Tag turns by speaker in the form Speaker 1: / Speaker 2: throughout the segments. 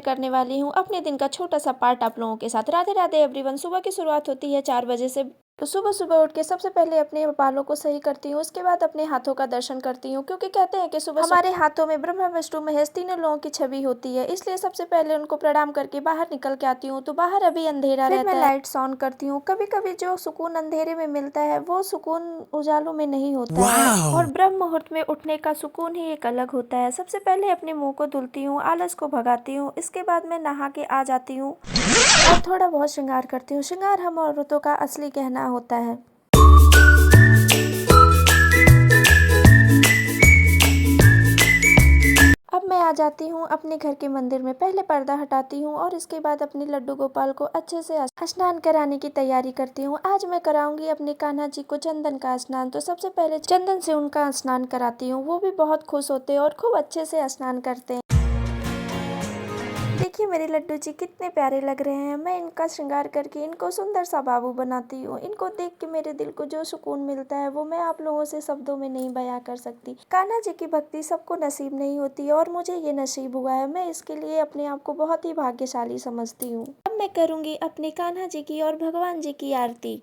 Speaker 1: करने वाली हूँ अपने दिन का छोटा सा पार्ट आप लोगों के साथ। राधे राधे एवरीवन। सुबह की शुरुआत होती है 4 बजे से। तो सुबह सुबह उठ के सबसे पहले अपने बालों को सही करती हूँ, उसके बाद अपने हाथों का दर्शन करती हूँ, क्योंकि कहते हैं कि सुबह हमारे हाथों में ब्रह्मा विष्णु महेश तीनों लोगों की छवि होती है। इसलिए सबसे पहले उनको प्रणाम करके बाहर निकल के आती हूँ। तो बाहर अभी अंधेरा रहता है, मैं लाइट्स ऑन करती हूँ। कभी कभी जो सुकून अंधेरे में मिलता है वो सुकून उजालों में नहीं होता है, और ब्रह्म मुहूर्त में उठने का सुकून ही एक अलग होता है। सबसे पहले अपने मुंह को धुलती हूँ, आलस को भगाती हूँ। इसके बाद मैं नहा के आ जाती हूँ और थोड़ा बहुत श्रृंगार करती हूँ। श्रृंगार हम औरतों का असली गहना होता है। अब मैं आ जाती हूँ अपने घर के मंदिर में। पहले पर्दा हटाती हूँ और इसके बाद अपने लड्डू गोपाल को अच्छे से स्नान कराने की तैयारी करती हूँ। आज मैं कराऊंगी अपने कान्हा जी को चंदन का स्नान। तो सबसे पहले चंदन से उनका स्नान कराती हूँ। वो भी बहुत खुश होते हैं और खूब अच्छे से स्नान करते हैं। देखिए मेरे लड्डू जी कितने प्यारे लग रहे हैं। मैं इनका श्रृंगार करके इनको सुंदर सा बाबू बनाती हूँ। इनको देख के मेरे दिल को जो सुकून मिलता है वो मैं आप लोगों से शब्दों में नहीं बयां कर सकती। कान्हा जी की भक्ति सबको नसीब नहीं होती और मुझे ये नसीब हुआ है। मैं इसके लिए अपने आप को बहुत ही भाग्यशाली समझती हूँ। अब मैं करूँगी अपने कान्हा जी की और भगवान जी की आरती।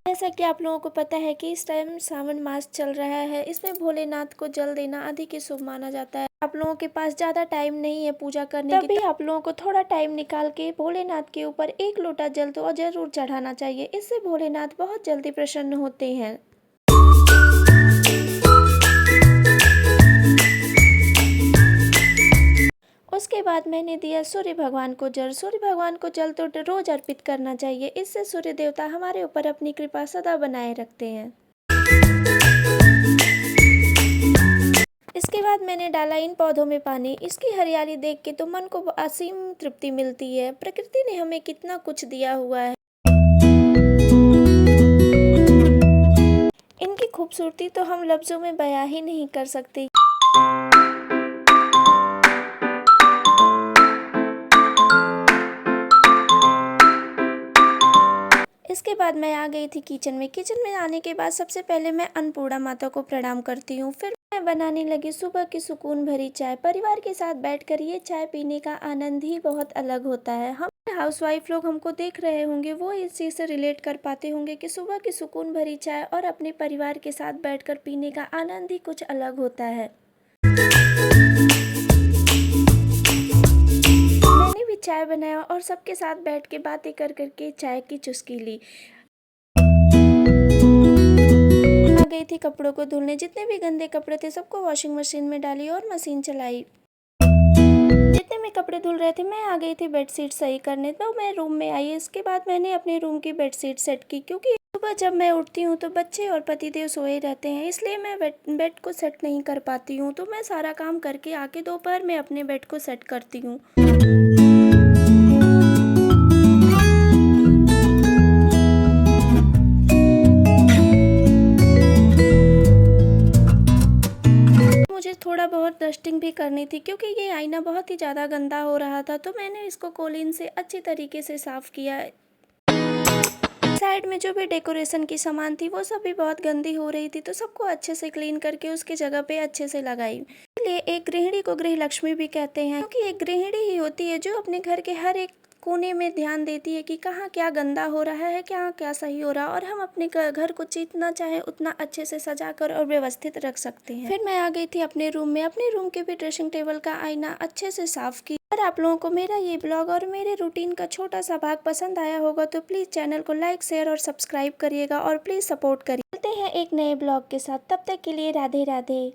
Speaker 1: जैसा कि आप लोगों को पता है कि इस टाइम सावन मास चल रहा है, इसमें भोलेनाथ को जल देना अधिक ही शुभ माना जाता है। आप लोगों के पास ज्यादा टाइम नहीं है पूजा करने की, तभी आप लोगों को थोड़ा टाइम निकाल के भोलेनाथ के ऊपर 1 लोटा जल तो जरूर चढ़ाना चाहिए। इससे भोलेनाथ बहुत जल्दी प्रसन्न होते हैं। उसके बाद मैंने दिया सूर्य भगवान को जल। सूर्य भगवान को जल तो रोज अर्पित करना चाहिए। इससे सूर्य देवता हमारे ऊपर अपनी कृपा सदा बनाए रखते हैं। इसके बाद मैंने डाला इन पौधों में पानी। इसकी हरियाली देख के तो मन को असीम तृप्ति मिलती है। प्रकृति ने हमें कितना कुछ दिया हुआ है। इनकी खूबसूरती तो हम लफ्जों में बयां ही नहीं कर सकते। इसके बाद मैं आ गई थी किचन में। किचन में आने के बाद सबसे पहले मैं अन्नपूर्णा माता को प्रणाम करती हूँ। फिर मैं बनाने लगी सुबह की सुकून भरी चाय। परिवार के साथ बैठकर ये चाय पीने का आनंद ही बहुत अलग होता है। हम हाउसवाइफ लोग हमको देख रहे होंगे, वो इस चीज़ से रिलेट कर पाते होंगे कि सुबह की सुकून भरी चाय और अपने परिवार के साथ बैठकर पीने का आनंद ही कुछ अलग होता है। मैंने भी चाय बनाया और सबके साथ बैठ के बातें कर करके चाय की चुस्की ली। आ गई थी कपड़ों को धुलने। जितने भी गंदे कपड़े थे सबको वॉशिंग मशीन में डाली और मशीन चलाई। जितने में कपड़े धुल रहे थे मैं आ गई थी बेडशीट सही करने। तो मैं रूम में आई। इसके बाद मैंने अपने रूम की बेडशीट सेट की, क्योंकि सुबह जब मैं उठती हूँ तो बच्चे और पतिदेव सोए रहते हैं, इसलिए मैं बेड को सेट नहीं कर पाती हूँ। तो मैं सारा काम करके आके दोपहर में अपने बेड को सेट करती हूँ। मुझे थोड़ा बहुत डस्टिंग भी करनी थी, क्योंकि ये आईना बहुत ही ज़्यादा गंदा हो रहा था। तो मैंने इसको कोलिन से अच्छी तरीके से साफ़ किया। साइड में जो भी डेकोरेशन की सामान थी वो सब भी बहुत गंदी हो रही थी, तो सबको अच्छे से क्लीन करके उसकी जगह पे अच्छे से लगाई। इसलिए एक गृहिणी को गृह लक्ष्मी भी कहते हैं, क्योंकि एक गृहिणी ही होती है जो अपने घर के हर एक कोने में ध्यान देती है कि कहाँ क्या गंदा हो रहा है, क्या क्या सही हो रहा है, और हम अपने घर को जितना चाहे उतना अच्छे से सजाकर और व्यवस्थित रख सकते हैं। फिर मैं आ गई थी अपने रूम में। अपने रूम के भी ड्रेसिंग टेबल का आईना अच्छे से साफ की। अगर आप लोगों को मेरा ये ब्लॉग और मेरे रूटीन का छोटा सा भाग पसंद आया होगा तो प्लीज़ चैनल को लाइक, शेयर और सब्सक्राइब करिएगा और प्लीज़ सपोर्ट करिए। मिलते हैं एक नए ब्लॉग के साथ। तब तक के लिए राधे राधे।